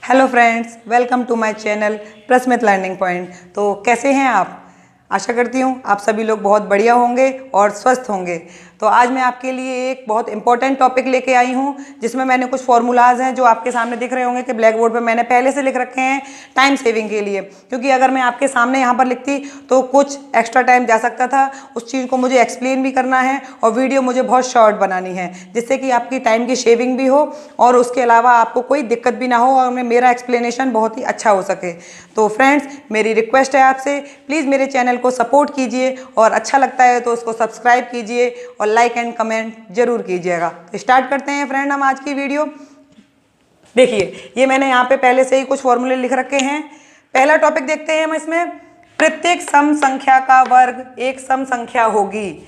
Hello friends, welcome to my channel Prasmit learning point. तो कैसे हैं आप? आशा करती हूँ आप सभी लोग बहुत बढ़िया होंगे और स्वस्थ होंगे। तो आज मैं आपके लिए एक बहुत इंपॉर्टेंट टॉपिक लेके आई हूँ, जिसमें मैंने कुछ फॉर्मूलाज हैं जो आपके सामने दिख रहे होंगे कि ब्लैक बोर्ड पर मैंने पहले से लिख रखे हैं टाइम सेविंग के लिए। क्योंकि अगर मैं आपके सामने यहाँ पर लिखती तो कुछ एक्स्ट्रा टाइम जा सकता था। उस चीज़ को मुझे एक्सप्लेन भी करना है और वीडियो मुझे बहुत शॉर्ट बनानी है, जिससे कि आपकी टाइम की शेविंग भी हो और उसके अलावा आपको कोई दिक्कत भी ना हो और मेरा एक्सप्लेनेशन बहुत ही अच्छा हो सके। तो फ्रेंड्स, मेरी रिक्वेस्ट है आपसे, प्लीज़ मेरे चैनल को सपोर्ट कीजिए और अच्छा लगता है तो उसको सब्सक्राइब कीजिए और लाइक एंड कमेंट जरूर कीजिएगा। तो स्टार्ट करते हैं फ्रेंड हम आज की वीडियो। देखिए, ये मैंने यहाँ पे पहले से ही कुछ फॉर्मूले लिख रखे हैं। पहला टॉपिक देखते हैं हम इसमें, प्रत्येक सम संख्या का वर्ग एक सम संख्या होगी।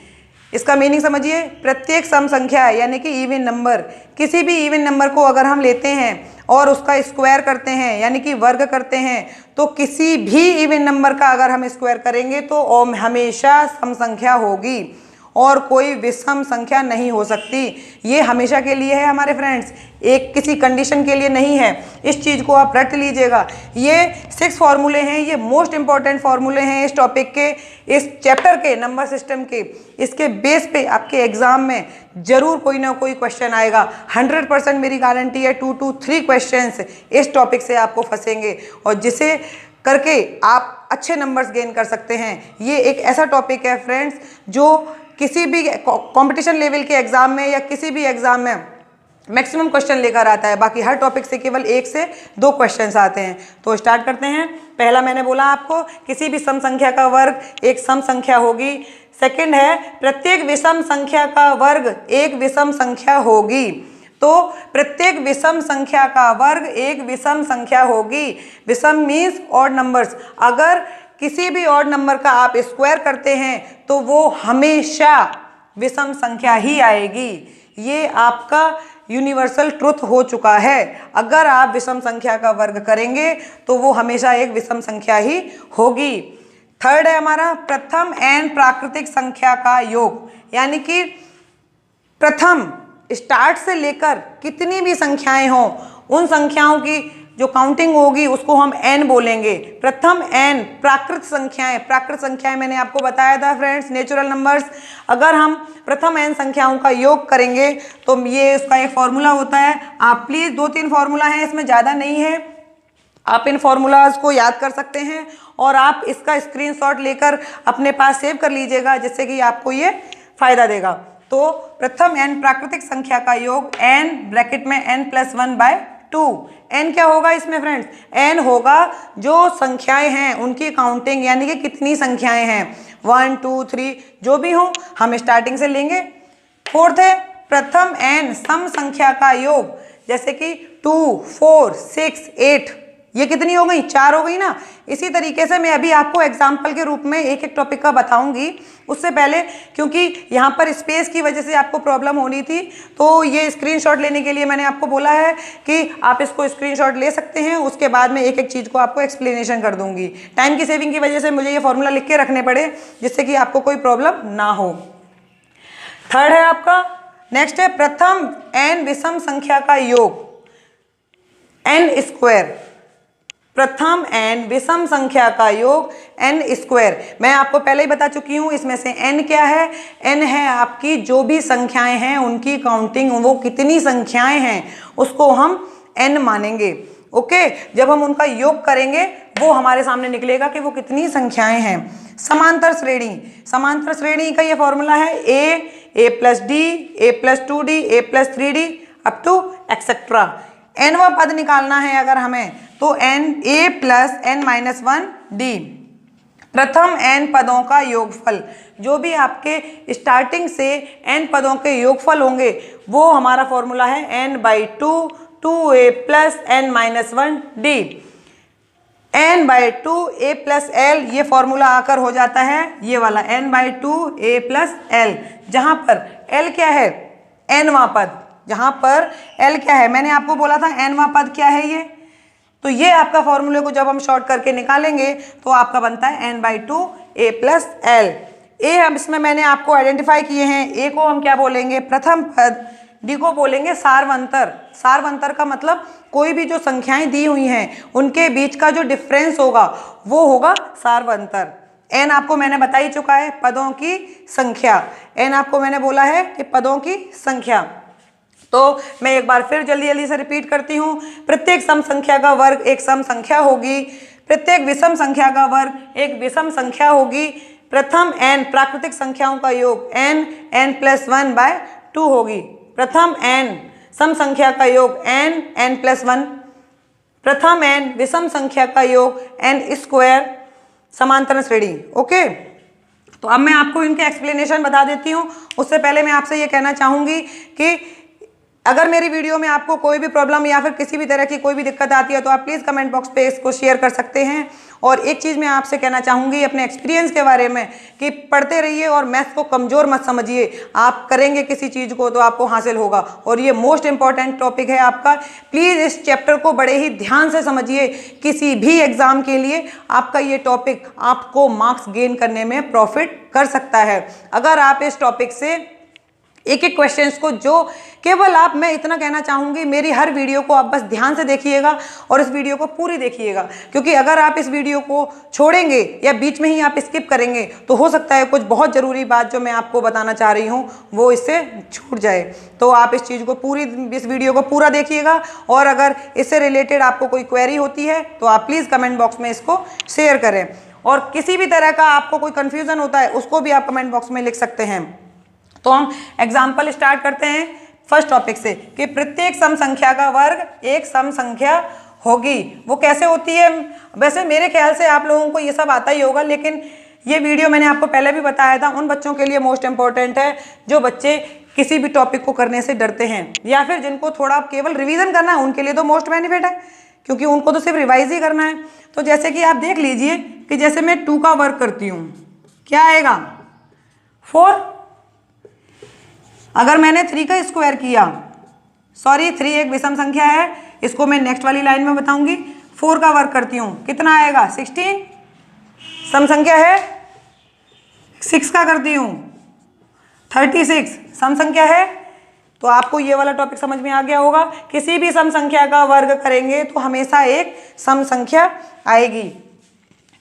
इसका मीनिंग समझिए, प्रत्येक सम संख्या यानी कि इवन नंबर, किसी भी इवन नंबर को अगर हम लेते हैं और उसका स्क्वायर करते हैं यानी कि वर्ग करते हैं, तो किसी भी इवन नंबर का अगर हम स्क्वायर करेंगे तो हमेशा सम संख्या होगी और कोई विषम संख्या नहीं हो सकती। ये हमेशा के लिए है हमारे फ्रेंड्स, एक किसी कंडीशन के लिए नहीं है। इस चीज़ को आप रट लीजिएगा। ये 6 फार्मूले हैं, ये मोस्ट इंपॉर्टेंट फार्मूले हैं इस टॉपिक के, इस चैप्टर के, नंबर सिस्टम के। इसके बेस पे आपके एग्जाम में जरूर कोई ना कोई क्वेश्चन आएगा। 100% मेरी गारंटी है 2 to 3 क्वेश्चंस इस टॉपिक से आपको फंसेंगे और जिसे करके आप अच्छे नंबर्स गेन कर सकते हैं। ये एक ऐसा टॉपिक है फ्रेंड्स जो किसी भी कंपटीशन लेवल के एग्जाम में या किसी भी एग्जाम में मैक्सिमम क्वेश्चन लेकर आता है। बाकी हर टॉपिक से केवल 1 से 2 क्वेश्चंस आते हैं। तो स्टार्ट करते हैं। पहला मैंने बोला आपको, किसी भी सम संख्या का वर्ग एक सम संख्या होगी। सेकंड है, प्रत्येक विषम संख्या का वर्ग एक विषम संख्या होगी। तो प्रत्येक विषम संख्या का वर्ग एक विषम संख्या होगी। विषम मीन्स ऑड नंबर्स। अगर किसी भी ऑड नंबर का आप स्क्वायर करते हैं तो वो हमेशा विषम संख्या ही आएगी। ये आपका यूनिवर्सल ट्रुथ हो चुका है। अगर आप विषम संख्या का वर्ग करेंगे तो वो हमेशा एक विषम संख्या ही होगी। थर्ड है हमारा, प्रथम एन प्राकृतिक संख्या का योग, यानी कि प्रथम स्टार्ट से लेकर कितनी भी संख्याएं हों, उन संख्याओं की जो काउंटिंग होगी उसको हम एन बोलेंगे। प्रथम एन प्राकृत संख्याएं, प्राकृत संख्याएं मैंने आपको बताया था फ्रेंड्स, नेचुरल नंबर्स। अगर हम प्रथम एन संख्याओं का योग करेंगे तो ये उसका एक फॉर्मूला होता है। आप प्लीज 2-3 फॉर्मूला हैं, इसमें ज़्यादा नहीं है, आप इन फॉर्मूलाज को याद कर सकते हैं और आप इसका स्क्रीनशॉट लेकर अपने पास सेव कर लीजिएगा, जिससे कि आपको ये फायदा देगा। तो प्रथम एन प्राकृतिक संख्या का योग एन ब्रैकेट में n+1/2। एन क्या होगा इसमें फ्रेंड्स? एन होगा जो संख्याएं हैं उनकी काउंटिंग, यानी कि कितनी संख्याएं हैं, 1 2 3 जो भी हो, हम स्टार्टिंग से लेंगे। फोर्थ है, प्रथम एन सम संख्या का योग, जैसे कि 2 4 6 8, ये कितनी हो गई? 4 हो गई ना। इसी तरीके से मैं अभी आपको एग्जाम्पल के रूप में एक एक टॉपिक का बताऊंगी। उससे पहले, क्योंकि यहाँ पर स्पेस की वजह से आपको प्रॉब्लम होनी थी, तो ये स्क्रीनशॉट लेने के लिए मैंने आपको बोला है कि आप इसको स्क्रीनशॉट ले सकते हैं। उसके बाद में एक एक चीज़ को आपको एक्सप्लेनेशन कर दूंगी। टाइम की सेविंग की वजह से मुझे ये फॉर्मूला लिख के रखने पड़े, जिससे कि आपको कोई प्रॉब्लम ना हो। थर्ड है आपका, नेक्स्ट है प्रथम एन विषम संख्या का योग, एन स्क्वायर। प्रथम एन विषम संख्या का योग एन स्क्वायर। मैं आपको पहले ही बता चुकी हूं, इसमें से एन क्या है? एन है आपकी जो भी संख्याएं हैं उनकी काउंटिंग, वो कितनी संख्याएं हैं उसको हम एन मानेंगे। ओके, जब हम उनका योग करेंगे वो हमारे सामने निकलेगा कि वो कितनी संख्याएं हैं। समांतर श्रेणी, समांतर श्रेणी का ये फॉर्मूला है a+d, a+2d, a+3d up to etcetera. एनवा पद निकालना है अगर हमें, तो a+n-1d, प्रथम n पदों का योगफल। जो भी आपके स्टार्टिंग से n पदों के योगफल होंगे वो हमारा फॉर्मूला है n/2 2a+n-1d। n/2 a+l, ये फॉर्मूला आकर हो जाता है ये वाला n/2 a+l, जहां पर l क्या है? nवा पद। जहां पर l क्या है? मैंने आपको बोला था nवा पद क्या है ये। तो ये आपका फॉर्मूले को जब हम शॉर्ट करके निकालेंगे तो आपका बनता है n/2 a+l। ए अब इसमें मैंने आपको आइडेंटिफाई किए हैं। ए को हम क्या बोलेंगे? प्रथम पद, डी को बोलेंगे सार्वंतर। सार्वंतर का मतलब कोई भी जो संख्याएं दी हुई हैं उनके बीच का जो डिफरेंस होगा वो होगा सार्वंतर। एन आपको मैंने बता ही चुका है, पदों की संख्या। एन आपको मैंने बोला है कि पदों की संख्या। तो मैं एक बार फिर जल्दी जल्दी से रिपीट करती हूँ। प्रत्येक सम संख्या का वर्ग एक सम संख्या होगी। प्रत्येक विषम संख्या का वर्ग एक विषम संख्या होगी। प्रथम n प्राकृतिक संख्याओं का योग n+1/2 होगी। प्रथम n सम संख्या का योग n+1। प्रथम n विषम संख्या का योग n² समांतर श्रेणी। ओके, तो अब मैं आपको इनके एक्सप्लेनेशन बता देती हूँ। उससे पहले मैं आपसे ये कहना चाहूँगी कि अगर मेरी वीडियो में आपको कोई भी प्रॉब्लम या फिर किसी भी तरह की कोई भी दिक्कत आती है तो आप प्लीज़ कमेंट बॉक्स पे इसको शेयर कर सकते हैं। और एक चीज़ मैं आपसे कहना चाहूँगी अपने एक्सपीरियंस के बारे में कि पढ़ते रहिए और मैथ्स को कमज़ोर मत समझिए। आप करेंगे किसी चीज़ को तो आपको हासिल होगा, और ये मोस्ट इंपॉर्टेंट टॉपिक है आपका। प्लीज़ इस चैप्टर को बड़े ही ध्यान से समझिए। किसी भी एग्ज़ाम के लिए आपका ये टॉपिक आपको मार्क्स गेन करने में प्रॉफिट कर सकता है। अगर आप इस टॉपिक से एक एक क्वेश्चंस को, जो केवल आप, मैं इतना कहना चाहूँगी, मेरी हर वीडियो को आप बस ध्यान से देखिएगा और इस वीडियो को पूरी देखिएगा। क्योंकि अगर आप इस वीडियो को छोड़ेंगे या बीच में ही आप स्किप करेंगे तो हो सकता है कुछ बहुत ज़रूरी बात जो मैं आपको बताना चाह रही हूँ वो इससे छूट जाए। तो आप इस चीज़ को इस वीडियो को पूरा देखिएगा। और अगर इससे रिलेटेड आपको कोई क्वेरी होती है तो आप प्लीज़ कमेंट बॉक्स में इसको शेयर करें। और किसी भी तरह का आपको कोई कन्फ्यूज़न होता है उसको भी आप कमेंट बॉक्स में लिख सकते हैं। तो हम एग्जाम्पल स्टार्ट करते हैं फर्स्ट टॉपिक से कि प्रत्येक सम संख्या का वर्ग एक सम संख्या होगी। वो कैसे होती है? वैसे मेरे ख्याल से आप लोगों को ये सब आता ही होगा, लेकिन ये वीडियो मैंने आपको पहले भी बताया था, उन बच्चों के लिए मोस्ट इंपॉर्टेंट है जो बच्चे किसी भी टॉपिक को करने से डरते हैं या फिर जिनको थोड़ा केवल रिवीजन करना है, उनके लिए तो मोस्ट बेनिफिट है क्योंकि उनको तो सिर्फ रिवाइज ही करना है। तो जैसे कि आप देख लीजिए कि जैसे मैं 2 का वर्ग करती हूँ, क्या आएगा? 4। अगर मैंने 3 का स्क्वायर किया, सॉरी 3 एक विषम संख्या है, इसको मैं नेक्स्ट वाली लाइन में बताऊंगी। 4 का वर्ग करती हूँ, कितना आएगा? 16। सम संख्या है। 6 का करती हूँ, 36 सम संख्या है। तो आपको ये वाला टॉपिक समझ में आ गया होगा। किसी भी सम संख्या का वर्ग करेंगे तो हमेशा एक सम संख्या आएगी।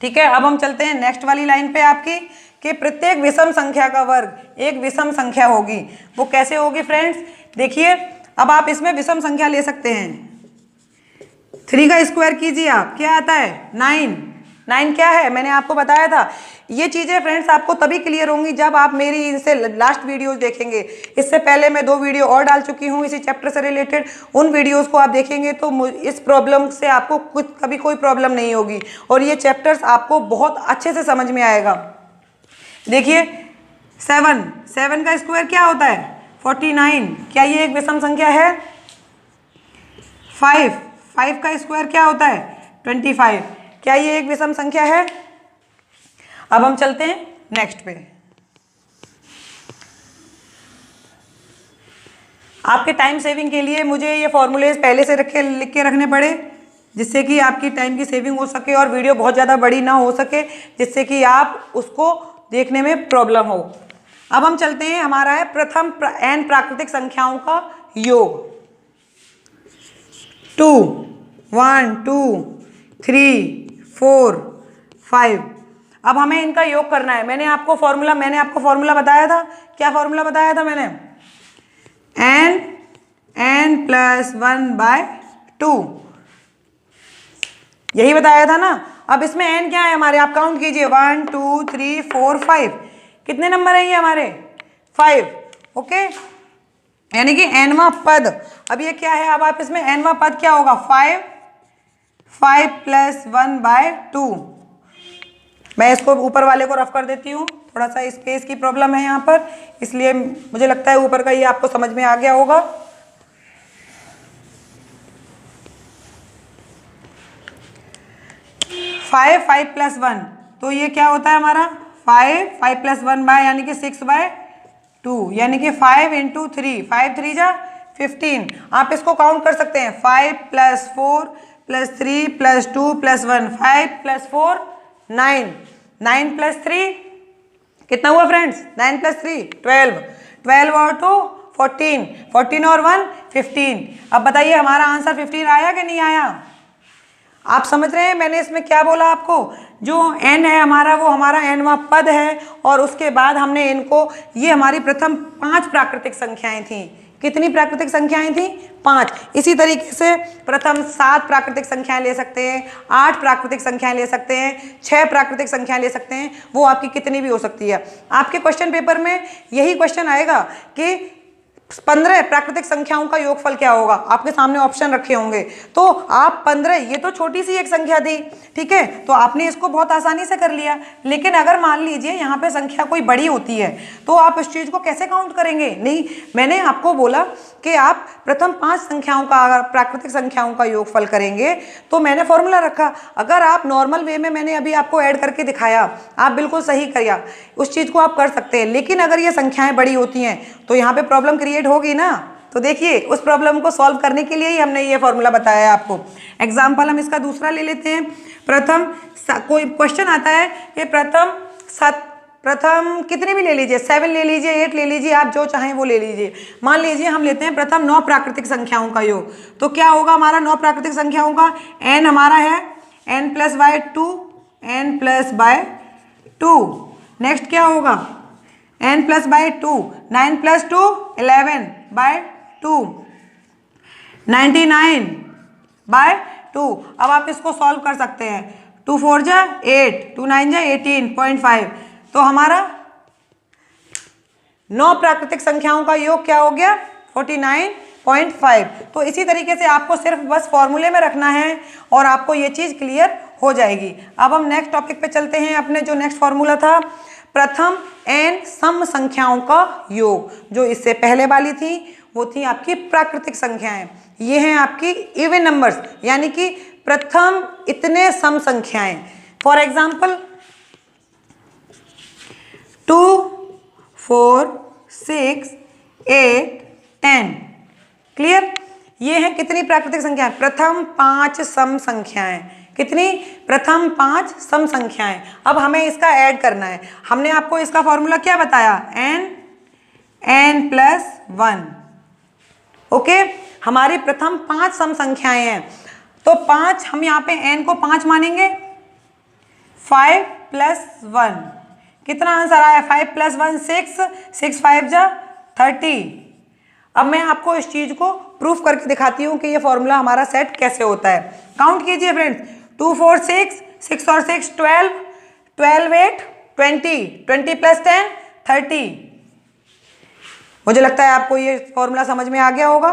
ठीक है, अब हम चलते हैं नेक्स्ट वाली लाइन पे आपकी कि प्रत्येक विषम संख्या का वर्ग एक विषम संख्या होगी। वो कैसे होगी फ्रेंड्स? देखिए, अब आप इसमें विषम संख्या ले सकते हैं। 3 का स्क्वायर कीजिए आप, क्या आता है? 9। 9 क्या है? मैंने आपको बताया था। ये चीज़ें फ्रेंड्स आपको तभी क्लियर होंगी जब आप मेरी इनसे लास्ट वीडियोस देखेंगे। इससे पहले मैं 2 वीडियो और डाल चुकी हूँ इसी चैप्टर से रिलेटेड। उन वीडियोस को आप देखेंगे तो इस प्रॉब्लम से आपको कभी कोई प्रॉब्लम नहीं होगी और ये चैप्टर्स आपको बहुत अच्छे से समझ में आएगा। देखिए 7 का स्क्वायर क्या होता है? 49। क्या ये एक विषम संख्या है? 5 का स्क्वायर क्या होता है? 25। क्या ये एक विषम संख्या है? अब हम चलते हैं नेक्स्ट पे। आपके टाइम सेविंग के लिए मुझे ये फॉर्मूलेज पहले से लिख के रखने पड़े जिससे कि आपकी टाइम की सेविंग हो सके और वीडियो बहुत ज़्यादा बड़ी ना हो सके, जिससे कि आप उसको देखने में प्रॉब्लम हो। अब हम चलते हैं, हमारा है प्रथम n प्राकृतिक संख्याओं का योग। 2 1 2 3 4 5। अब हमें इनका योग करना है। मैंने आपको फॉर्मूला बताया था। क्या फॉर्मूला बताया था मैंने? n+1/2 यही बताया था ना। अब इसमें n क्या है हमारे? आप काउंट कीजिए, 1 2 3 4 5। कितने नंबर है ये हमारे? 5। ओके, यानी कि nवां पद। अब ये क्या है? अब आप इसमें nवां पद क्या होगा? 5+1/2। मैं इसको ऊपर वाले को रफ कर देती हूँ, थोड़ा सा स्पेस की प्रॉब्लम है यहाँ पर, इसलिए मुझे लगता है ऊपर का ये आपको समझ में आ गया होगा। फाइव प्लस 1, तो ये क्या होता है हमारा? 5 + 1 यानी कि 6/2, यानी कि 5 × 3, 5 3 जा 15। आप इसको काउंट कर सकते हैं, 5 + 4 + 3 + 2 + 1, 5 + 4 9, 9 + 3 कितना हुआ फ्रेंड्स? 9 + 3 12, 12 और 2 14, 14 और 1 15। अब बताइए हमारा आंसर 15 आया कि नहीं आया? आप समझ रहे हैं मैंने इसमें क्या बोला आपको? जो n है हमारा वो हमारा nवां पद है, और उसके बाद हमने इनको, ये हमारी प्रथम 5 प्राकृतिक संख्याएं थी। कितनी प्राकृतिक संख्याएं थी? 5। इसी तरीके से प्रथम 7 प्राकृतिक संख्याएं ले सकते हैं, 8 प्राकृतिक संख्याएं ले सकते हैं, 6 प्राकृतिक संख्याएं ले सकते हैं, वो आपकी कितनी भी हो सकती है। आपके क्वेश्चन पेपर में यही क्वेश्चन आएगा कि 15 प्राकृतिक संख्याओं का योगफल क्या होगा। आपके सामने ऑप्शन रखे होंगे, तो आप 15, ये तो छोटी सी एक संख्या थी, ठीक है, तो आपने इसको बहुत आसानी से कर लिया। लेकिन अगर मान लीजिए यहाँ पे संख्या कोई बड़ी होती है तो आप इस चीज़ को कैसे काउंट करेंगे? नहीं, मैंने आपको बोला कि आप प्रथम 5 संख्याओं का, अगर प्राकृतिक संख्याओं का योगफल करेंगे तो मैंने फॉर्मूला रखा। अगर आप नॉर्मल वे में, मैंने अभी आपको ऐड करके दिखाया, आप बिल्कुल सही किया, उस चीज़ को आप कर सकते हैं। लेकिन अगर ये संख्याएं बड़ी होती हैं तो यहाँ पे प्रॉब्लम क्रिएट होगी ना। तो देखिए उस प्रॉब्लम को सॉल्व करने के लिए ही हमने ये फॉर्मूला बताया है आपको। एग्जाम्पल हम इसका दूसरा ले लेते हैं। कोई क्वेश्चन आता है कि प्रथम कितने भी ले लीजिए, 7 ले लीजिए, 8 ले लीजिए, आप जो चाहें वो ले लीजिए। मान लीजिए हम लेते हैं प्रथम 9 प्राकृतिक संख्याओं का योग, तो क्या होगा हमारा 9 प्राकृतिक संख्याओं का? n हमारा है n+2, n+2। नेक्स्ट क्या होगा? n+2, 9+2 11/2, 99/2। अब आप इसको सॉल्व कर सकते हैं। 2 4 जा 8, 2 9 जा 18.5। तो हमारा 9 प्राकृतिक संख्याओं का योग क्या हो गया? 49.5। तो इसी तरीके से आपको सिर्फ बस फॉर्मूले में रखना है और आपको ये चीज़ क्लियर हो जाएगी। अब हम नेक्स्ट टॉपिक पे चलते हैं। अपने जो नेक्स्ट फॉर्मूला था, प्रथम n सम संख्याओं का योग, जो इससे पहले वाली थी वो थी आपकी प्राकृतिक संख्याएं। ये हैं आपकी इवन नंबर्स, यानी कि प्रथम इतने सम संख्याएं। For example 2 4 6 8 10। क्लियर? ये हैं कितनी प्राकृतिक संख्याएं? प्रथम 5 सम संख्याएं। कितनी? प्रथम 5 सम संख्याएं। अब हमें इसका ऐड करना है। हमने आपको इसका फॉर्मूला क्या बताया? n+1। ओके, हमारी प्रथम 5 सम संख्याएं हैं, तो 5, हम यहाँ पे n को 5 मानेंगे। 5+1 कितना आंसर आया? 5+1 6, 6 5 जा 30। अब मैं आपको इस चीज को प्रूफ करके दिखाती हूँ कि ये फॉर्मूला हमारा सेट कैसे होता है। काउंट कीजिए फ्रेंड्स, 2 4 6, 6 और 6 12, 12 8 20, 20 + 10 30। मुझे लगता है आपको ये फॉर्मूला समझ में आ गया होगा।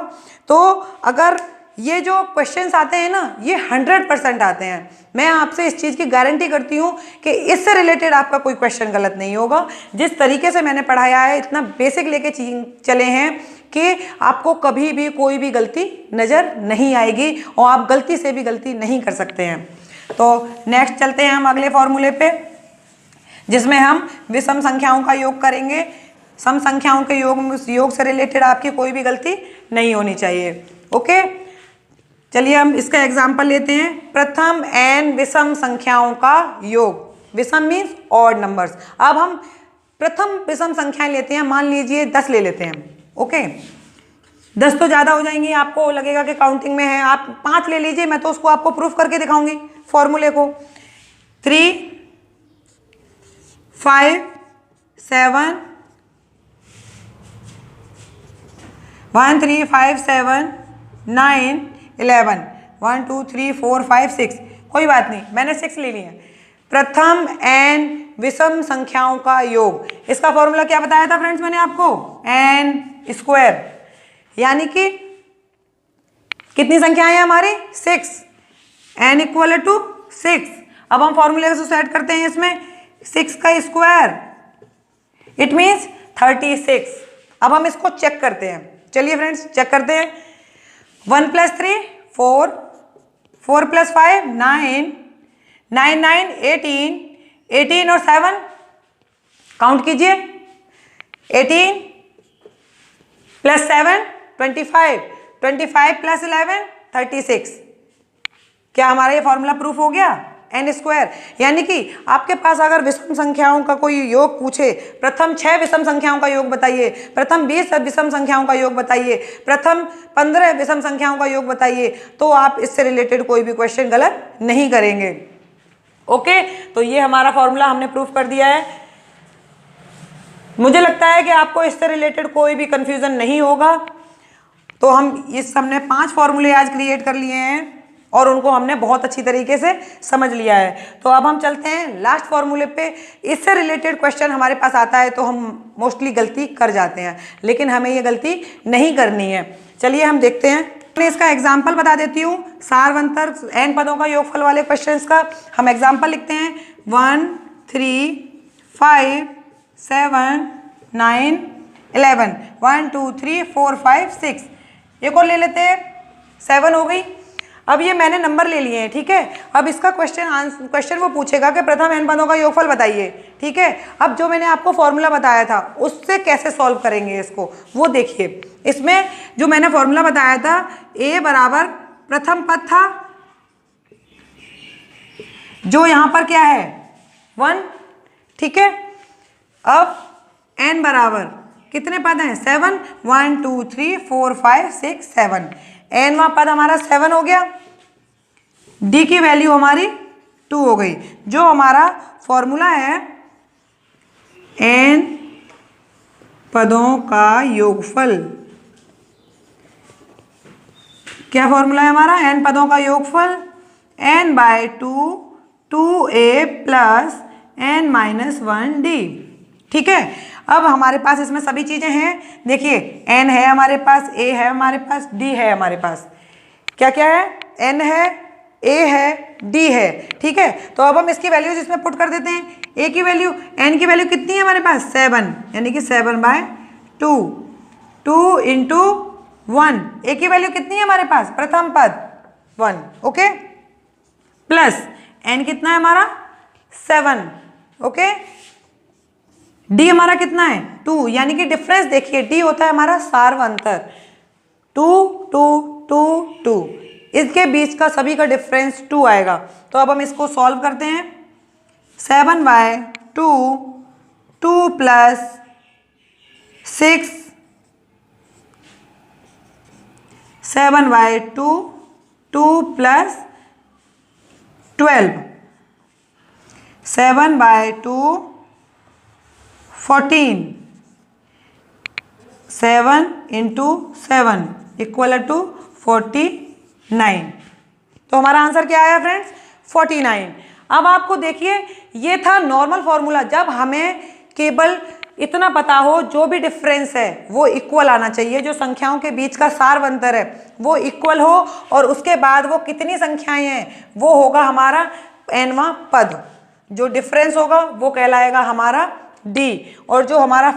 तो अगर ये जो क्वेश्चंस आते हैं ना, ये 100% आते हैं। मैं आपसे इस चीज़ की गारंटी करती हूँ कि इससे रिलेटेड आपका कोई क्वेश्चन गलत नहीं होगा। जिस तरीके से मैंने पढ़ाया है, इतना बेसिक लेके चले हैं कि आपको कभी भी कोई भी गलती नज़र नहीं आएगी और आप गलती से भी गलती नहीं कर सकते हैं। तो नेक्स्ट चलते हैं हम अगले फॉर्मूले पे, जिसमें हम विषम संख्याओं का योग करेंगे। सम संख्याओं के योग से रिलेटेड आपकी कोई भी गलती नहीं होनी चाहिए। ओके, चलिए हम इसका एग्जाम्पल लेते हैं। प्रथम n विषम संख्याओं का योग। विषम मीन्स ऑड नंबर्स। अब हम प्रथम विषम संख्याएं लेते हैं। मान लीजिए 10 ले लेते हैं। ओके, 10 तो ज़्यादा हो जाएंगी, आपको लगेगा कि काउंटिंग में है। आप 5 ले लीजिए, मैं तो उसको आपको प्रूफ करके दिखाऊंगी फॉर्मूले को। 3 5 7 1 3 5 7 9 11 1 2 3 4 5 6। कोई बात नहीं, मैंने 6 ले लिया। प्रथम n विषम संख्याओं का योग। इसका फॉर्मूला क्या बताया था फ्रेंड्स मैंने आपको? n²। यानी कि कितनी संख्याएं हैं हमारी? 6। n = 6। अब हम फॉर्मूले से सेट करते हैं इसमें 6 का स्क्वायर, इट मीन्स 36। अब हम इसको चेक करते हैं। चलिए फ्रेंड्स चेक करते हैं। 1 + 3 4, 4 + 5 9, 9 9 18, 18 और 7 काउंट कीजिए। 18 + 7 25, 25 + 11 36। क्या हमारा ये फॉर्मूला प्रूफ हो गया? n square. यानी कि आपके पास अगर विषम संख्याओं का कोई योग पूछे, प्रथम 6 विषम संख्याओं का योग बताइए, प्रथम 20 विषम संख्याओं का योग बताइए, प्रथम 15 विषम संख्याओं का योग बताइए, तो आप इससे रिलेटेड कोई भी क्वेश्चन गलत नहीं करेंगे। ओके, तो ये हमारा फॉर्मूला हमने प्रूफ कर दिया है। मुझे लगता है कि आपको इससे रिलेटेड कोई भी कंफ्यूजन नहीं होगा। तो हमने 5 फॉर्मूले आज क्रिएट कर लिए हैं और उनको हमने बहुत अच्छी तरीके से समझ लिया है। तो अब हम चलते हैं लास्ट फॉर्मूले पे। इससे रिलेटेड क्वेश्चन हमारे पास आता है तो हम मोस्टली गलती कर जाते हैं, लेकिन हमें ये गलती नहीं करनी है। चलिए हम देखते हैं। मैं इसका एग्जाम्पल बता देती हूँ, सारवंतर n पदों का योगफल वाले क्वेश्चन का हम एग्जाम्पल लिखते हैं। 1 3 5 7 9 11 1 2 3 4 5 6। एक और ले लेते हैं, 7 हो गई। अब ये मैंने नंबर ले लिए हैं, ठीक है। अब इसका क्वेश्चन वो पूछेगा कि प्रथम n पदों का योगफल बताइए, ठीक है। अब जो मैंने आपको फॉर्मूला बताया था उससे कैसे सॉल्व करेंगे इसको, वो देखिए। इसमें जो मैंने फॉर्मूला बताया था, a बराबर प्रथम पद था, जो यहां पर क्या है 1, ठीक है। अब n बराबर कितने पद हैं 7, 1 2 3 4 5 6 7। nवां पद हमारा 7 हो गया, d की वैल्यू हमारी 2 हो गई। जो हमारा फॉर्मूला है n पदों का योगफल, क्या फॉर्मूला है हमारा n पदों का योगफल, n/2 2a प्लस n-1d, ठीक है। अब हमारे पास इसमें सभी चीजें हैं, देखिए n है हमारे पास, a है हमारे पास, d है हमारे पास। क्या क्या है, n है, a है, d है, ठीक है। तो अब हम इसकी वैल्यूज इसमें पुट कर देते हैं। a की वैल्यू, n की वैल्यू कितनी है हमारे पास 7, यानी कि 7/2, 2 इंटू 1। a की वैल्यू कितनी है हमारे पास, प्रथम पद 1, ओके, प्लस n कितना है हमारा 7, ओके। d हमारा कितना है 2, यानी कि डिफरेंस देखिए, d होता है हमारा सारवंतर, 2 2 2 2, इसके बीच का सभी का डिफरेंस 2 आएगा। तो अब हम इसको सॉल्व करते हैं। 7/2 2 plus 6 7/2 2 plus 12 7/2 14, 7 into 7 equal to 49। तो हमारा आंसर क्या आया फ्रेंड्स 49। अब आपको देखिए, ये था नॉर्मल फॉर्मूला, जब हमें केवल इतना पता हो जो भी डिफरेंस है वो इक्वल आना चाहिए, जो संख्याओं के बीच का सारवंतर है वो इक्वल हो, और उसके बाद वो कितनी संख्याएं हैं वो होगा हमारा nवां पद, जो डिफरेंस होगा वो कहलाएगा हमारा d, और जो हमारा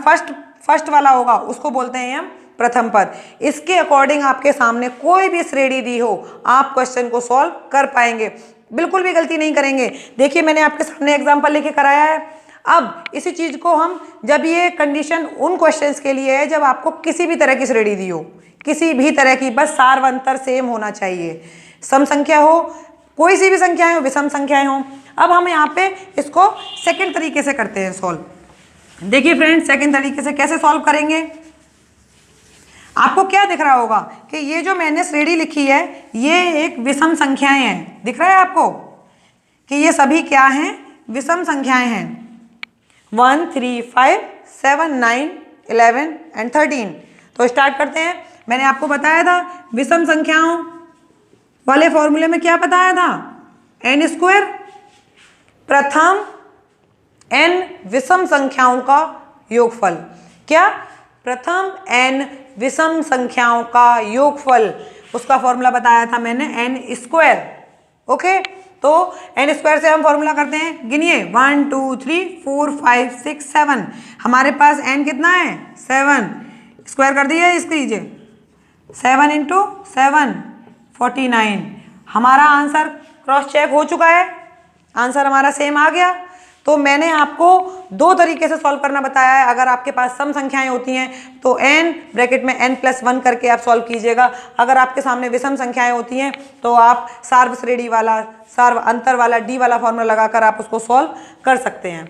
फर्स्ट वाला होगा उसको बोलते हैं हम प्रथम पद। इसके अकॉर्डिंग आपके सामने कोई भी श्रेणी दी हो, आप क्वेश्चन को सॉल्व कर पाएंगे, बिल्कुल भी गलती नहीं करेंगे। देखिए मैंने आपके सामने एग्जांपल लेके कराया है। अब इसी चीज को हम, जब ये कंडीशन उन क्वेश्चंस के लिए है जब आपको किसी भी तरह की श्रेणी दी हो, किसी भी तरह की, बस सारवंतर सेम होना चाहिए, सम संख्या हो, कोई सी भी संख्याएं हो, विषम संख्याएं हो। अब हम यहाँ पे इसको सेकेंड तरीके से करते हैं सॉल्व। देखिए फ्रेंड्स, सेकंड तरीके से कैसे सॉल्व करेंगे, आपको क्या दिख रहा होगा कि ये जो मैंने श्रेणी लिखी है ये एक विषम संख्याएं हैं, दिख रहा है आपको कि ये सभी क्या हैं, विषम संख्याएं हैं। 1 3 5 7 9 11 एंड 13। तो स्टार्ट करते हैं। मैंने आपको बताया था विषम संख्याओं वाले फॉर्मूले में क्या बताया था, n स्क्वायर, प्रथम n विषम संख्याओं का योगफल। क्या, प्रथम n विषम संख्याओं का योगफल, उसका फॉर्मूला बताया था मैंने n स्क्वायर, ओके। तो n स्क्वायर से हम फॉर्मूला करते हैं, गिनिए 1 2 3 4 5 6 7। हमारे पास n कितना है 7, स्क्वायर कर दिया इसको, लीजिए 7 इंटू 7 49। हमारा आंसर क्रॉस चेक हो चुका है, आंसर हमारा सेम आ गया। तो मैंने आपको दो तरीके से सॉल्व करना बताया है। अगर आपके पास सम संख्याएं होती हैं तो n ब्रैकेट में n+1 करके आप सॉल्व कीजिएगा। अगर आपके सामने विषम संख्याएं होती हैं तो आप सार्वश्रेणी वाला, सार्व अंतर वाला, d वाला फॉर्मूला लगाकर आप उसको सॉल्व कर सकते हैं।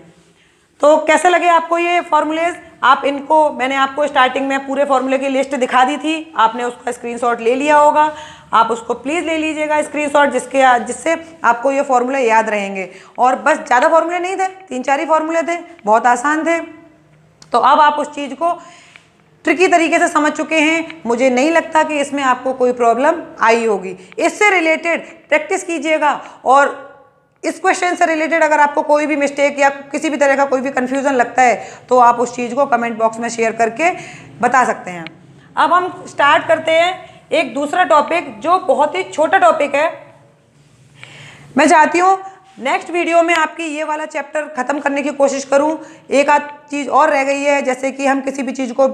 तो कैसे लगे आपको ये फॉर्मूलेज? आप इनको, मैंने आपको स्टार्टिंग में पूरे फॉर्मूले की लिस्ट दिखा दी थी, आपने उसका स्क्रीनशॉट ले लिया होगा। आप उसको प्लीज़ ले लीजिएगा स्क्रीनशॉट, जिससे आपको ये फॉर्मूले याद रहेंगे। और बस ज़्यादा फॉर्मूले नहीं थे, 3-4 ही फॉर्मूले थे, बहुत आसान थे। तो अब आप उस चीज़ को ट्रिकी तरीके से समझ चुके हैं। मुझे नहीं लगता कि इसमें आपको कोई प्रॉब्लम आई होगी। इससे रिलेटेड प्रैक्टिस कीजिएगा, और इस क्वेश्चन से रिलेटेड अगर आपको कोई भी मिस्टेक या किसी भी तरह का कोई भी कंफ्यूजन लगता है तो आप उस चीज़ को कमेंट बॉक्स में शेयर करके बता सकते हैं। अब हम स्टार्ट करते हैं एक दूसरा टॉपिक जो बहुत ही छोटा टॉपिक है। मैं चाहती हूँ नेक्स्ट वीडियो में आपकी ये वाला चैप्टर खत्म करने की कोशिश करूँ। एक आध चीज़ और रह गई है, जैसे कि हम किसी भी चीज़ को,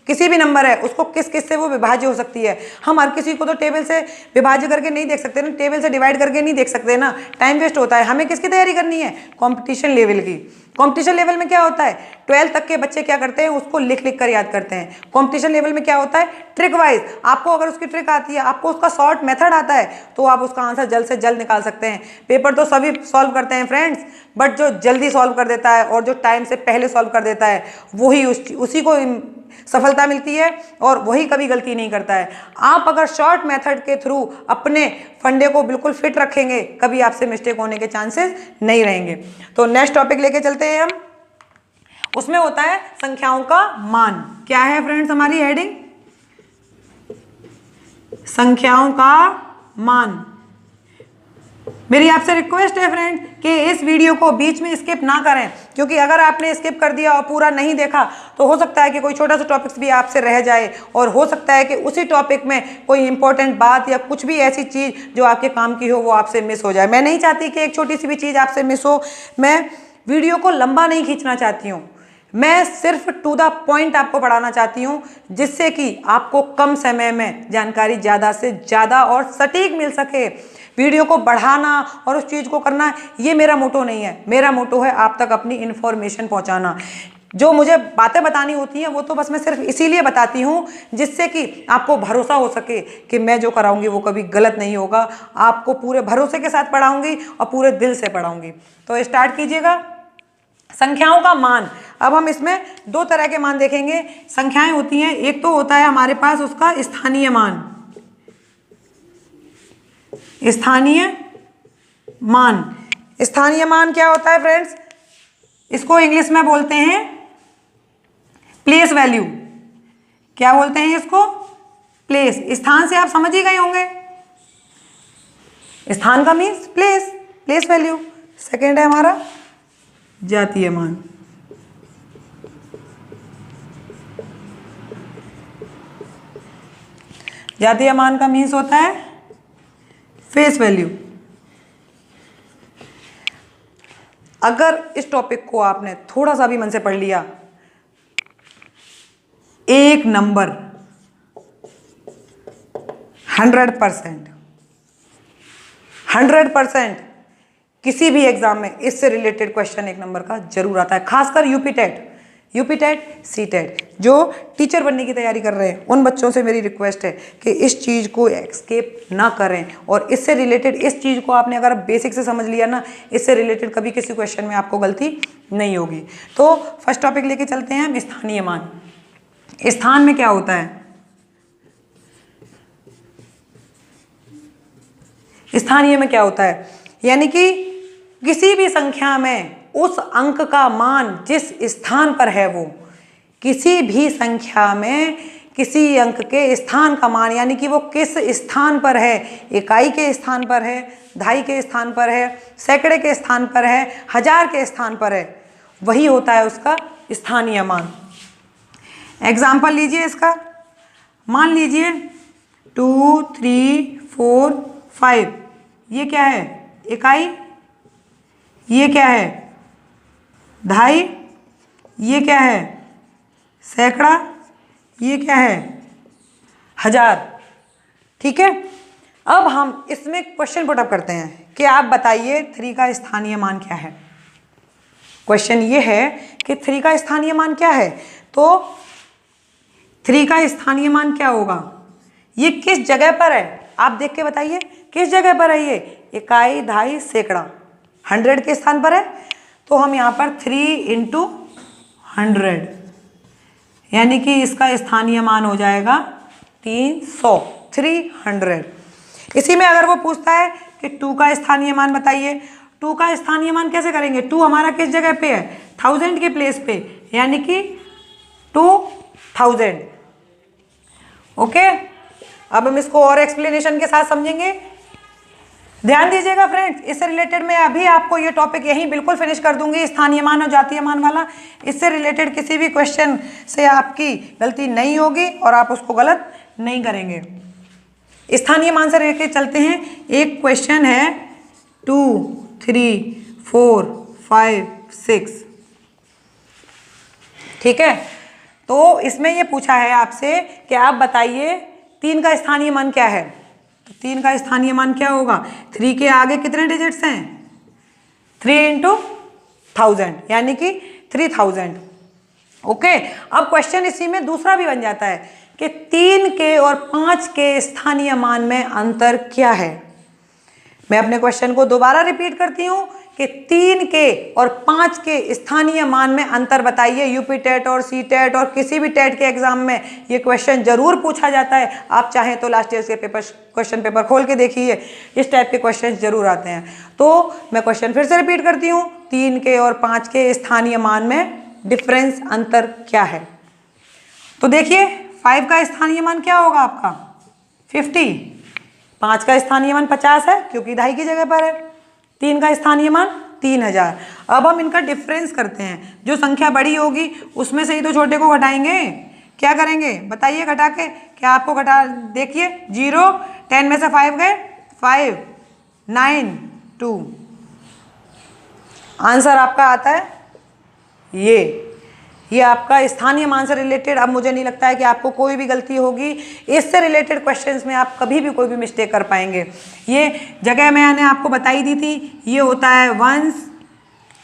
किसी भी नंबर है उसको किस किस से वो विभाज्य हो सकती है। हम हर किसी को तो टेबल से विभाज्य करके नहीं देख सकते ना, टेबल से डिवाइड करके नहीं देख सकते ना, टाइम वेस्ट होता है। हमें किसकी तैयारी करनी है? कंपटीशन लेवल की। कंपटीशन लेवल में क्या होता है, 12th तक के बच्चे क्या करते हैं, उसको लिख लिख कर याद करते हैं। कंपटीशन लेवल में क्या होता है, ट्रिक वाइज। आपको अगर उसकी ट्रिक आती है, आपको उसका शॉर्ट मेथड आता है, तो आप उसका आंसर जल्द से जल्द निकाल सकते हैं। पेपर तो सभी सॉल्व करते हैं फ्रेंड्स, बट जो जल्दी सॉल्व कर देता है और जो टाइम से पहले सॉल्व कर देता है वही उसी को सफलता मिलती है, और वही कभी गलती नहीं करता है। आप अगर शॉर्ट मेथड के थ्रू अपने फंडे को बिल्कुल फिट रखेंगे, कभी आपसे मिस्टेक होने के चांसेस नहीं रहेंगे। तो नेक्स्ट टॉपिक लेके चलते हैं हम। उसमें होता है संख्याओं का मान। क्या है फ्रेंड्स हमारी हेडिंग? संख्याओं का मान। मेरी आपसे रिक्वेस्ट है फ्रेंड कि इस वीडियो को बीच में स्किप ना करें, क्योंकि अगर आपने स्किप कर दिया और पूरा नहीं देखा तो हो सकता है कि कोई छोटा सा टॉपिक्स भी आपसे रह जाए, और हो सकता है कि उसी टॉपिक में कोई इंपॉर्टेंट बात या कुछ भी ऐसी चीज़ जो आपके काम की हो वो आपसे मिस हो जाए। मैं नहीं चाहती कि एक छोटी सी भी चीज़ आपसे मिस हो। मैं वीडियो को लंबा नहीं खींचना चाहती हूँ, मैं सिर्फ टू द पॉइंट आपको पढ़ाना चाहती हूँ, जिससे कि आपको कम समय में जानकारी ज़्यादा से ज़्यादा और सटीक मिल सके। वीडियो को बढ़ाना और उस चीज़ को करना, ये मेरा मोटो नहीं है। मेरा मोटो है आप तक अपनी इन्फॉर्मेशन पहुँचाना। जो मुझे बातें बतानी होती हैं वो तो बस मैं सिर्फ इसीलिए बताती हूँ जिससे कि आपको भरोसा हो सके कि मैं जो कराऊंगी वो कभी गलत नहीं होगा। आपको पूरे भरोसे के साथ पढ़ाऊंगी और पूरे दिल से पढ़ाऊंगी। तो स्टार्ट कीजिएगा। संख्याओं का मान। अब हम इसमें दो तरह के मान देखेंगे। संख्याएं होती हैं, एक तो होता है हमारे पास उसका स्थानीय मान। स्थानीय मान, स्थानीय मान क्या होता है फ्रेंड्स? इसको इंग्लिश में बोलते हैं प्लेस वैल्यू। क्या बोलते हैं इसको? प्लेस। स्थान से आप समझ ही गए होंगे, स्थान का means place, place value. Second है हमारा जातीय मान। जातीय मान का मीन्स होता है फेस वैल्यू। अगर इस टॉपिक को आपने थोड़ा सा भी मन से पढ़ लिया, एक नंबर 100% किसी भी एग्जाम में इससे रिलेटेड क्वेश्चन एक नंबर का जरूर आता है। खासकर यूपी टेट, सी टेट, जो टीचर बनने की तैयारी कर रहे हैं उन बच्चों से मेरी रिक्वेस्ट है कि इस चीज़ को एस्केप ना करें। और इससे रिलेटेड इस चीज़ को आपने अगर बेसिक से समझ लिया ना, इससे रिलेटेड कभी किसी क्वेश्चन में आपको गलती नहीं होगी। तो फर्स्ट टॉपिक लेके चलते हैं हम, स्थानीय मान। स्थान में क्या होता है? स्थानीय में क्या होता है? यानी कि किसी भी संख्या में उस अंक का मान जिस स्थान पर है, वो किसी भी संख्या में किसी अंक के स्थान का मान, यानी कि वो किस स्थान पर है, इकाई के स्थान पर है, दहाई के स्थान पर है, सैकड़े के स्थान पर है, हजार के स्थान पर है, वही होता है उसका स्थानीय मान। एग्जाम्पल लीजिए इसका। मान लीजिए 2, 3, 4, 5, ये क्या है? इकाई। ये क्या है? दहाई। ये क्या है? सैकड़ा। ये क्या है? हजार। ठीक है। अब हम इसमें क्वेश्चन पुटअप करते हैं कि आप बताइए 3 का स्थानीय मान क्या है। क्वेश्चन ये है कि 3 का स्थानीय मान क्या है। तो 3 का स्थानीय मान क्या होगा, ये किस जगह पर है, आप देख के बताइए किस जगह पर है। ये इकाई, दहाई, सैकड़ा, 100 के स्थान पर है। तो हम यहाँ पर 3 × 100 यानी कि इसका स्थानीय मान हो जाएगा 300, 300। इसी में अगर वो पूछता है कि 2 का स्थानीय मान बताइए, 2 का स्थानीय मान कैसे करेंगे, 2 हमारा किस जगह पे है, 1000 के प्लेस पे, यानी कि 2000। ओके, अब हम इसको और एक्सप्लेनेशन के साथ समझेंगे। ध्यान दीजिएगा फ्रेंड्स, इससे रिलेटेड मैं अभी आपको ये टॉपिक यहीं बिल्कुल फिनिश कर दूंगी, स्थानीय मान और जातीय मान वाला। इससे रिलेटेड किसी भी क्वेश्चन से आपकी गलती नहीं होगी और आप उसको गलत नहीं करेंगे। स्थानीय मान से लेके चलते हैं। एक क्वेश्चन है 2, 3, 4, 5, 6, ठीक है। तो इसमें ये पूछा है आपसे कि आप बताइए 3 का स्थानीय मान क्या है। तो 3 का स्थानीय मान क्या होगा, 3 के आगे कितने डिजिट्स हैं, 3 × 1000 यानी कि 3000। ओके, अब क्वेश्चन इसी में दूसरा भी बन जाता है कि 3 के और 5 के स्थानीय मान में अंतर क्या है। मैं अपने क्वेश्चन को दोबारा रिपीट करती हूं कि 3 के और 5 के स्थानीय मान में अंतर बताइए। यूपी टेट और सी टेट और किसी भी टेट के एग्जाम में ये क्वेश्चन जरूर पूछा जाता है। आप चाहें तो लास्ट ईयर के क्वेश्चन पेपर खोल के देखिए, इस टाइप के क्वेश्चन जरूर आते हैं। तो मैं क्वेश्चन फिर से रिपीट करती हूँ, 3 के और 5 के स्थानीय मान में डिफरेंस, अंतर क्या है। तो देखिए 5 का स्थानीय मान क्या होगा आपका 50, 5 का स्थानीय मान 50 है क्योंकि दहाई की जगह पर है, 3 का स्थानीय मान 3000। अब हम इनका डिफरेंस करते हैं, जो संख्या बड़ी होगी उसमें से ही तो छोटे को घटाएंगे। क्या करेंगे बताइए घटा के, क्या आपको घटा, देखिए 0, 10 में से 5 गए, 5, 9, 2, आंसर आपका आता है ये आपका स्थानीय मान से रिलेटेड। अब मुझे नहीं लगता है कि आपको कोई भी गलती होगी, इससे रिलेटेड क्वेश्चंस में आप कभी भी कोई भी मिस्टेक कर पाएंगे। ये जगह मैंने आपको बताई दी थी, ये होता है वंस।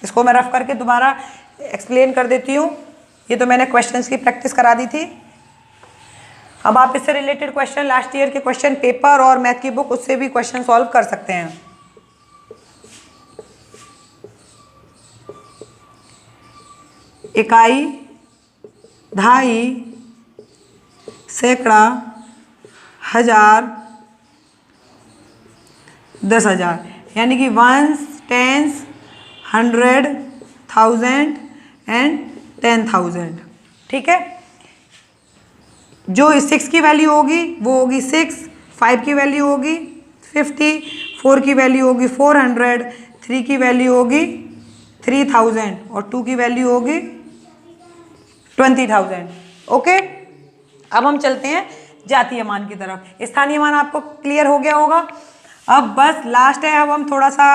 इसको मैं रफ करके दोबारा एक्सप्लेन कर देती हूँ, ये तो मैंने क्वेश्चंस की प्रैक्टिस करा दी थी। अब आप इससे रिलेटेड क्वेश्चन लास्ट ईयर के क्वेश्चन पेपर और मैथ की बुक, उससे भी क्वेश्चन सॉल्व कर सकते हैं। इकाई, दहाई, सैकड़ा, 1000, 10,000 यानी कि 1s, 10s, 100, 1000 एंड 10,000। ठीक है, जो 6 की वैल्यू होगी वो होगी 6, 5 की वैल्यू होगी 50, 4 की वैल्यू होगी 400, 3 की वैल्यू होगी 3000 और 2 की वैल्यू होगी 20,000। ओके, अब हम चलते हैं जातीय मान की तरफ। स्थानीय मान आपको क्लियर हो गया होगा। अब बस लास्ट है, अब हम थोड़ा सा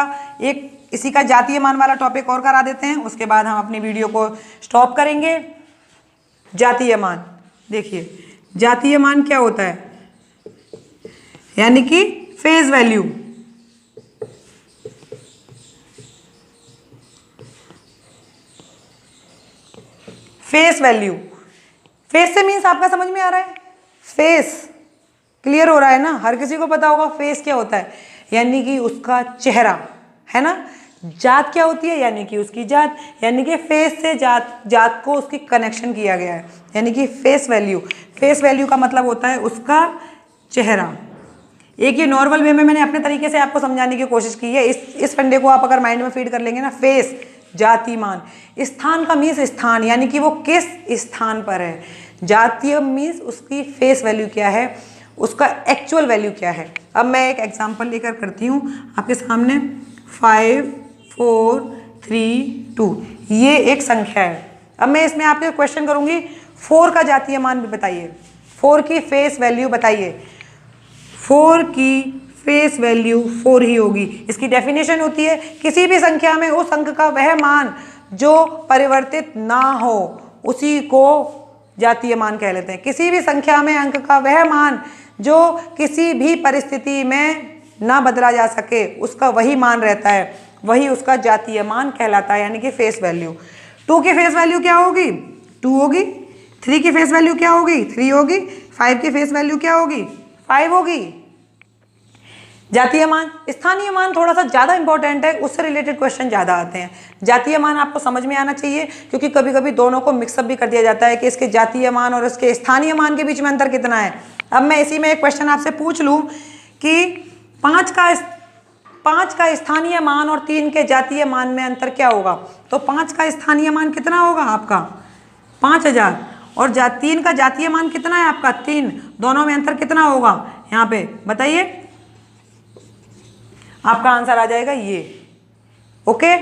एक इसी का जातीय मान वाला टॉपिक और करा देते हैं, उसके बाद हम अपनी वीडियो को स्टॉप करेंगे। जातीय मान, देखिए जातीय मान क्या होता है, यानी कि phase value. Face value, face से मीन्स आपका समझ में आ रहा है, फेस क्लियर हो रहा है ना, हर किसी को पता होगा फेस क्या होता है, यानी कि उसका चेहरा है ना। जात क्या होती है, यानी कि उसकी जात, यानी कि फेस से जात को उसकी कनेक्शन किया गया है, यानी कि फेस वैल्यू। फेस वैल्यू का मतलब होता है उसका चेहरा। एक ये नॉर्मल वे में मैंने अपने तरीके से आपको समझाने की कोशिश की है। इस फंडे को आप अगर माइंड में फीड कर लेंगे ना, फेस, जाति मान, स्थान का मीन्स स्थान, यानी कि वो किस स्थान पर है। जातीय मीन्स उसकी फेस वैल्यू क्या है, उसका एक्चुअल वैल्यू क्या है। अब मैं एक एग्जांपल लेकर करती हूँ आपके सामने। 5, 4, 3, 2 ये एक संख्या है। अब मैं इसमें आपसे क्वेश्चन करूँगी, 4 का जातीय मान भी बताइए, 4 की फेस वैल्यू बताइए। 4 की फेस वैल्यू 4 ही होगी। इसकी डेफिनेशन होती है किसी भी संख्या में उस अंक का वह मान जो परिवर्तित ना हो उसी को जातीय मान कह लेते हैं। किसी भी संख्या में अंक का वह मान जो किसी भी परिस्थिति में ना बदला जा सके, उसका वही मान रहता है, वही उसका जातीय मान कहलाता है, यानी कि फेस वैल्यू। 2 की फेस वैल्यू क्या होगी? 2 होगी। 3 की फेस वैल्यू क्या होगी? 3 होगी। 5 की फेस वैल्यू क्या होगी? 5 होगी। जातीय मान, स्थानीय मान थोड़ा सा ज़्यादा इंपॉर्टेंट है, उससे रिलेटेड क्वेश्चन ज़्यादा आते हैं। जातीय मान आपको समझ में आना चाहिए, क्योंकि कभी कभी दोनों को मिक्सअप भी कर दिया जाता है कि इसके जातीय मान और इसके स्थानीय मान के बीच में अंतर कितना है। अब मैं इसी में एक क्वेश्चन आपसे पूछ लूँ कि 5 का स्थानीय मान और 3 के जातीय मान में अंतर क्या होगा? तो 5 का स्थानीय मान कितना होगा आपका? 5000। और 3 का जातीय मान कितना है आपका? 3। दोनों में अंतर कितना होगा यहाँ पे बताइए? आपका आंसर आ जाएगा ये। ओके,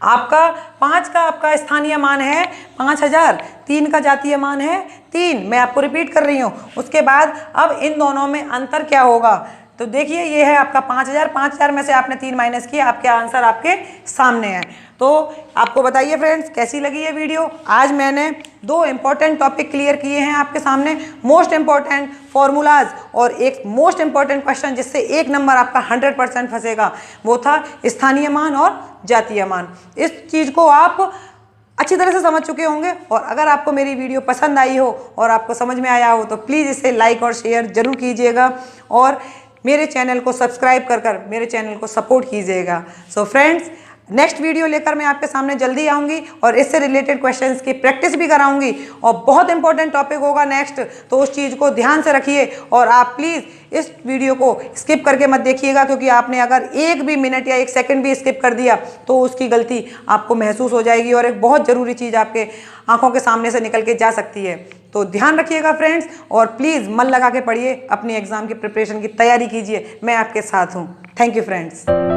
आपका 5 का आपका स्थानीय मान है 5000, 3 का जातीय मान है 3। मैं आपको रिपीट कर रही हूँ। उसके बाद अब इन दोनों में अंतर क्या होगा? तो देखिए ये है आपका 5000, 5000 में से आपने 3 माइनस किया, आपके आंसर आपके सामने है। तो आपको बताइए फ्रेंड्स, कैसी लगी ये वीडियो? आज मैंने 2 इंपॉर्टेंट टॉपिक क्लियर किए हैं आपके सामने, मोस्ट इंपॉर्टेंट फॉर्मूलाज और एक मोस्ट इंपॉर्टेंट क्वेश्चन जिससे 1 नंबर आपका 100% फंसेगा, वो था स्थानीय मान और जातीय मान। इस चीज़ को आप अच्छी तरह से समझ चुके होंगे, और अगर आपको मेरी वीडियो पसंद आई हो और आपको समझ में आया हो तो प्लीज़ इसे लाइक और शेयर जरूर कीजिएगा, और मेरे चैनल को सब्सक्राइब कर मेरे चैनल को सपोर्ट कीजिएगा। सो फ्रेंड्स, नेक्स्ट वीडियो लेकर मैं आपके सामने जल्दी आऊँगी और इससे रिलेटेड क्वेश्चंस की प्रैक्टिस भी कराऊंगी, और बहुत इंपॉर्टेंट टॉपिक होगा नेक्स्ट, तो उस चीज़ को ध्यान से रखिए। और आप प्लीज़ इस वीडियो को स्किप करके मत देखिएगा, क्योंकि आपने अगर 1 भी मिनट या 1 सेकंड भी स्किप कर दिया तो उसकी गलती आपको महसूस हो जाएगी, और एक बहुत ज़रूरी चीज़ आपके आंखों के सामने से निकल के जा सकती है। तो ध्यान रखिएगा फ्रेंड्स, और प्लीज़ मन लगा के पढ़िए, अपनी एग्ज़ाम की प्रिपरेशन की तैयारी कीजिए। मैं आपके साथ हूँ। Thank you friends.